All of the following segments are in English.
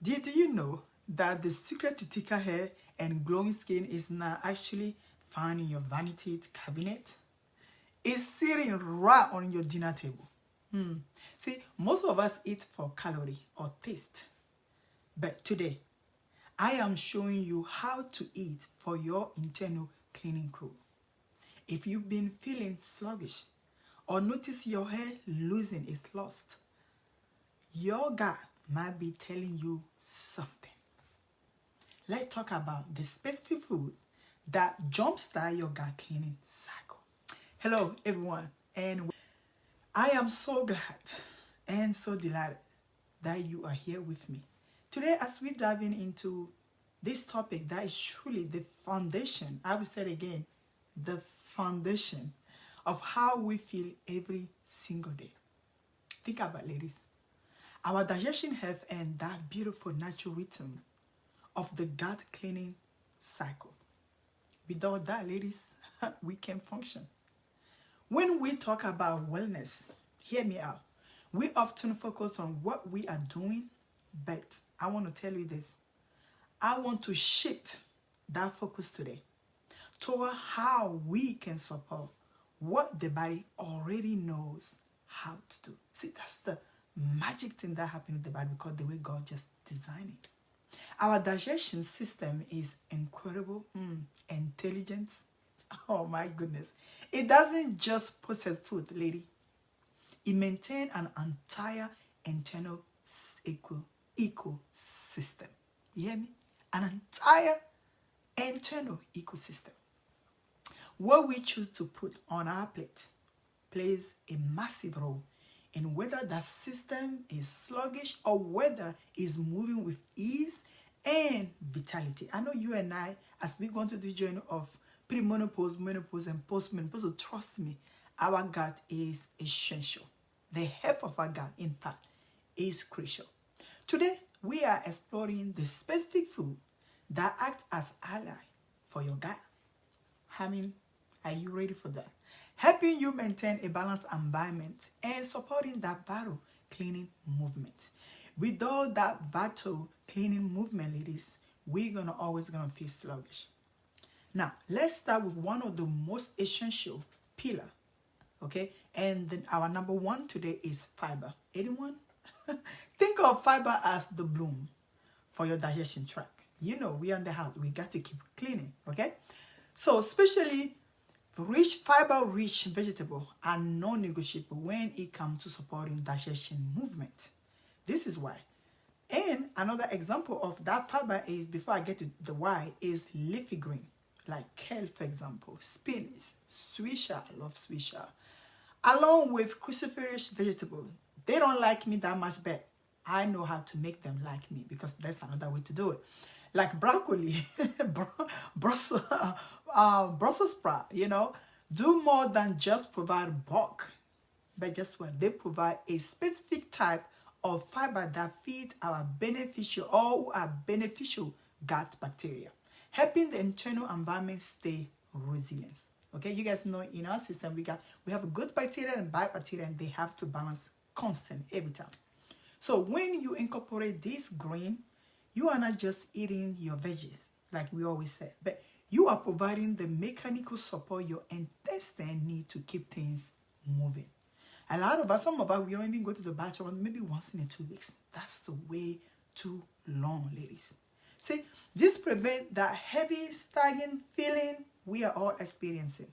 Did you know that the secret to thicker hair and glowing skin is not actually found in your vanity cabinet? It's sitting right on your dinner table. See, most of us eat for calorie or taste. But today, I am showing you how to eat for your internal cleaning crew. If you've been feeling sluggish or notice your hair losing its lust, your gut might be telling you something. Let's talk about the specific food that jumpstart your gut cleaning cycle. Hello everyone, and I am so glad and so delighted that you are here with me. Today, as we dive into this topic that is truly the foundation, I will say it again, the foundation of how we feel every single day. Think about it, ladies. Our digestion health and that beautiful natural rhythm of the gut cleaning cycle. Without that, ladies, we can't function. When we talk about wellness, hear me out. We often focus on what we are doing, but I want to tell you this. I want to shift that focus today toward how we can support what the body already knows how to do. See, that's the magic thing that happened with the body because the way God just designed it. Our digestion system is incredible, intelligent. Oh my goodness. It doesn't just process food, lady. It maintains an entire internal ecosystem. You hear me? An entire internal ecosystem. What we choose to put on our plate plays a massive role in whether that system is sluggish or whether it's moving with ease and vitality. I know you and I, as we go into the journey of premenopause, menopause, and postmenopause, so trust me, our gut is essential. The health of our gut, in fact, is crucial. Today, we are exploring the specific food that act as ally for your gut. I mean, are you ready for that? Helping you maintain a balanced environment and supporting that vital cleaning movement. Without that vital cleaning movement, ladies, we're always gonna feel sluggish. Now, let's start with one of the most essential pillar, okay? And then our number one today is fiber. Anyone? Think of fiber as the bloom for your digestion tract. You know, we are in the house. We got to keep cleaning, okay? So, especially fiber-rich vegetables are non-negotiable when it comes to supporting digestion movement. This is why. And another example of that fiber is, before I get to the why, is leafy green. Like kale, for example, spinach, swisha, I love swisha. Along with cruciferous vegetables, they don't like me that much, but I know how to make them like me because that's another way to do it. Like broccoli, Brussels sprout, do more than just provide bulk. But guess what? They provide a specific type of fiber that feeds our beneficial gut bacteria, helping the internal environment stay resilient. Okay, you guys know in our system we have a good bacteria and bad bacteria, and they have to balance constant every time. So when you incorporate this green, you are not just eating your veggies, like we always say, but you are providing the mechanical support your intestine need to keep things moving. A lot of us, some of us, we don't even go to the bathroom maybe once in 2 weeks. That's the way too long, ladies. See, this prevents that heavy, stagnant feeling we are all experiencing,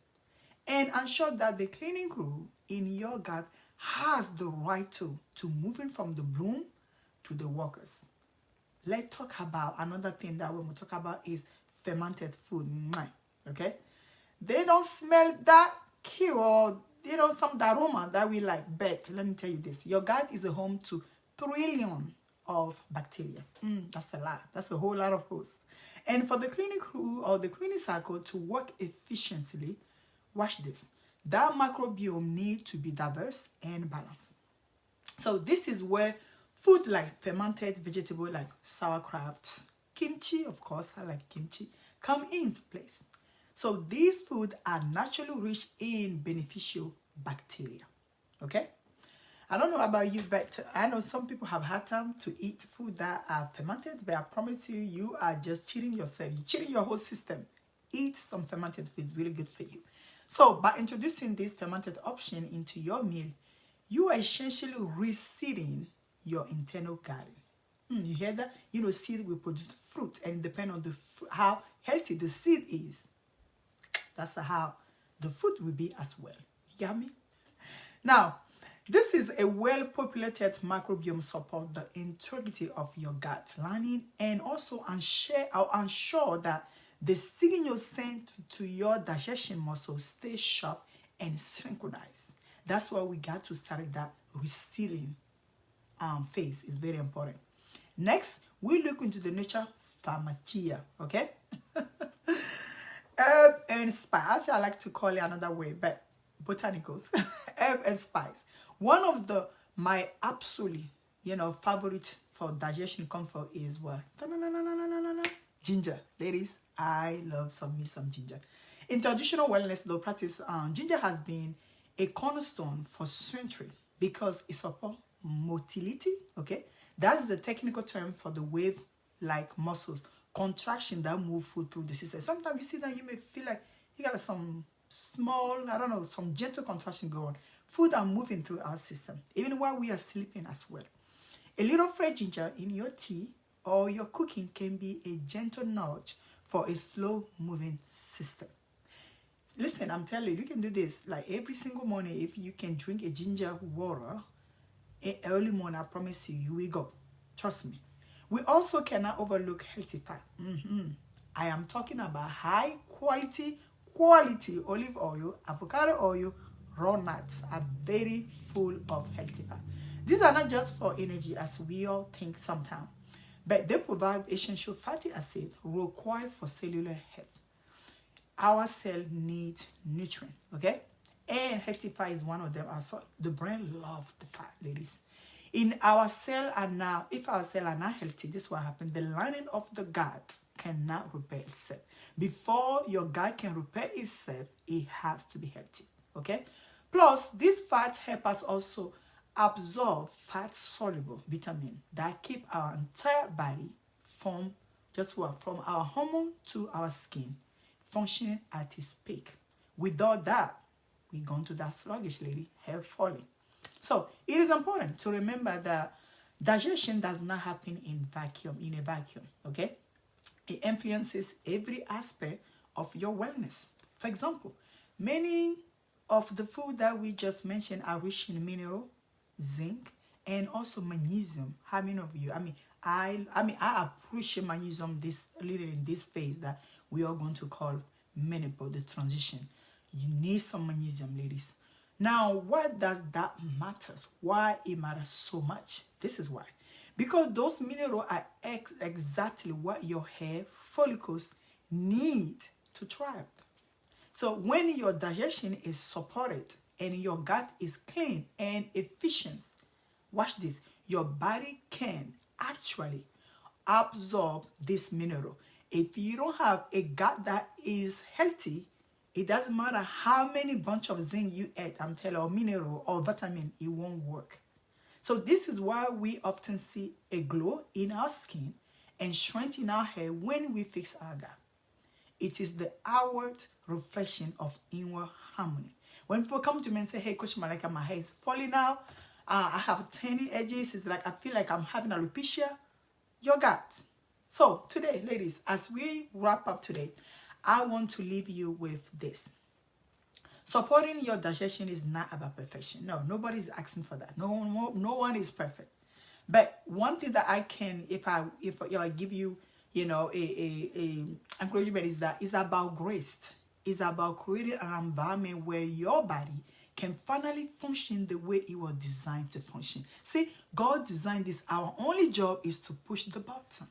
and ensure that the cleaning crew in your gut has the right tool to moving from the bloom to the workers. Let's talk about another thing that we will talk about is fermented food. Okay? They don't smell that cute or some aroma that we like. But let me tell you this. Your gut is a home to trillions of bacteria. That's a lot. That's a whole lot of hosts. And for the cleaning crew or the cleaning cycle to work efficiently, watch this. That microbiome needs to be diverse and balanced. So this is where food like fermented vegetable like sauerkraut, kimchi, of course, I like kimchi, come into place. So these foods are naturally rich in beneficial bacteria. Okay? I don't know about you, but I know some people have had time to eat food that are fermented, but I promise you, you are just cheating yourself. You're cheating your whole system. Eat some fermented food. It's really good for you. So by introducing this fermented option into your meal, you are essentially reseeding your internal garden. You hear that? You know, seed will produce fruit, and depend on how healthy the seed is, that's how the fruit will be as well. You got me? Now, this is a well-populated microbiome support the integrity of your gut lining, and also ensure that the signal sent to your digestion muscle stay sharp and synchronized. That's why we got to start that resealing phase. Is very important. Next, we look into the nature pharmacia, okay? Herb and spice. Actually, I like to call it another way, but botanicals. Herb and spice. One of my absolutely, favorite for digestion comfort is what? Ginger. Ladies, I love some ginger. In traditional wellness though practice, ginger has been a cornerstone for centuries because it supports motility, okay? That's the technical term for the wave-like muscles, contraction that move food through the system. Sometimes you see that you may feel like you got some small, some gentle contraction going. Food are moving through our system, even while we are sleeping as well. A little fresh ginger in your tea or your cooking can be a gentle nudge for a slow-moving system. Listen, I'm telling you, you can do this like every single morning. If you can drink a ginger water early morning, I promise you, you will go. Trust me. We also cannot overlook healthy fat. I am talking about high quality olive oil, avocado oil, raw nuts are very full of healthy fat. These are not just for energy as we all think sometimes, but they provide essential fatty acid required for cellular health. Our cells need nutrients, okay? And healthy fat is one of them as well. The brain loves the fat, ladies. If our cells are not healthy, this is what happens. The lining of the gut cannot repair itself. Before your gut can repair itself, it has to be healthy, okay? Plus, these fats help us also absorb fat-soluble vitamin that keep our entire body from our hormone to our skin functioning at its peak. Without that, we're going to that sluggish lady, hair falling. So it is important to remember that digestion does not happen in a vacuum, okay? It influences every aspect of your wellness. For example, many of the food that we just mentioned are rich in mineral, zinc, and also magnesium. How many of you? I appreciate magnesium in this phase that we are going to call menopause, the transition. You need some magnesium, ladies. Now, why does that matter? Why it matters so much? This is why. Because those minerals are exactly what your hair follicles need to thrive. So when your digestion is supported and your gut is clean and efficient, watch this, your body can actually absorb this mineral. If you don't have a gut that is healthy, it doesn't matter how many bunch of zinc you eat, I'm telling you, or mineral or vitamin, it won't work. So this is why we often see a glow in our skin and strength in our hair when we fix our gut. It is the outward reflection of inward harmony. When people come to me and say, hey, Coach Malika, my hair is falling out, I have tiny edges, it's like I feel like I'm having alopecia, your gut. So today, ladies, as we wrap up today, I want to leave you with this. Supporting your digestion is not about perfection. No, nobody's asking for that. No one is perfect. But one thing that I can, if I give you, a encouragement is that it's about grace. It's about creating an environment where your body can finally function the way it was designed to function. See, God designed this. Our only job is to push the button,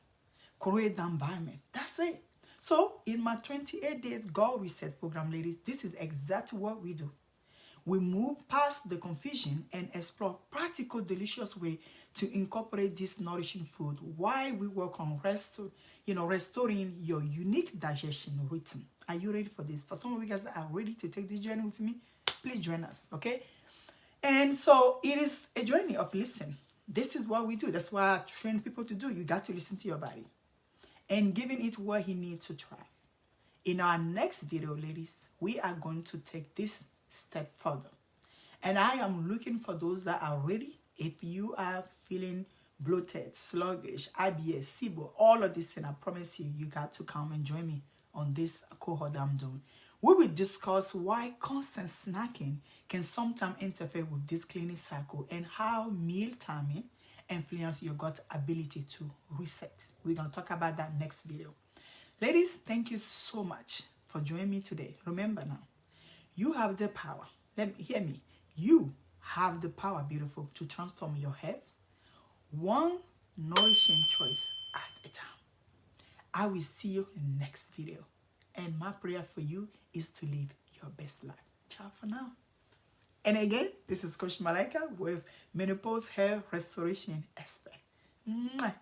create the environment. That's it. So in my 28 days God Reset program, ladies, this is exactly what we do. We move past the confusion and explore practical, delicious way to incorporate this nourishing food while we work on restoring your unique digestion rhythm. Are you ready for this? For some of you guys that are ready to take this journey with me, please join us, okay? And so it is a journey of listening. This is what we do. That's what I train people to do. You got to listen to your body and giving it what he needs to try. In our next video, ladies, we are going to take this step further. And I am looking for those that are ready. If you are feeling bloated, sluggish, IBS, SIBO, all of these things, I promise you, you got to come and join me on this cohort that I'm doing. We will discuss why constant snacking can sometimes interfere with this cleaning cycle and how meal timing influence your gut ability to reset. We're going to talk about that next video. Ladies, thank you so much for joining me today. Remember now, you have the power. Hear me. You have the power, beautiful, to transform your health one nourishing choice at a time. I will see you in the next video. And my prayer for you is to live your best life. Ciao for now. And again, this is Coach Malaika with Menopause Hair Restoration Expert. Mwah.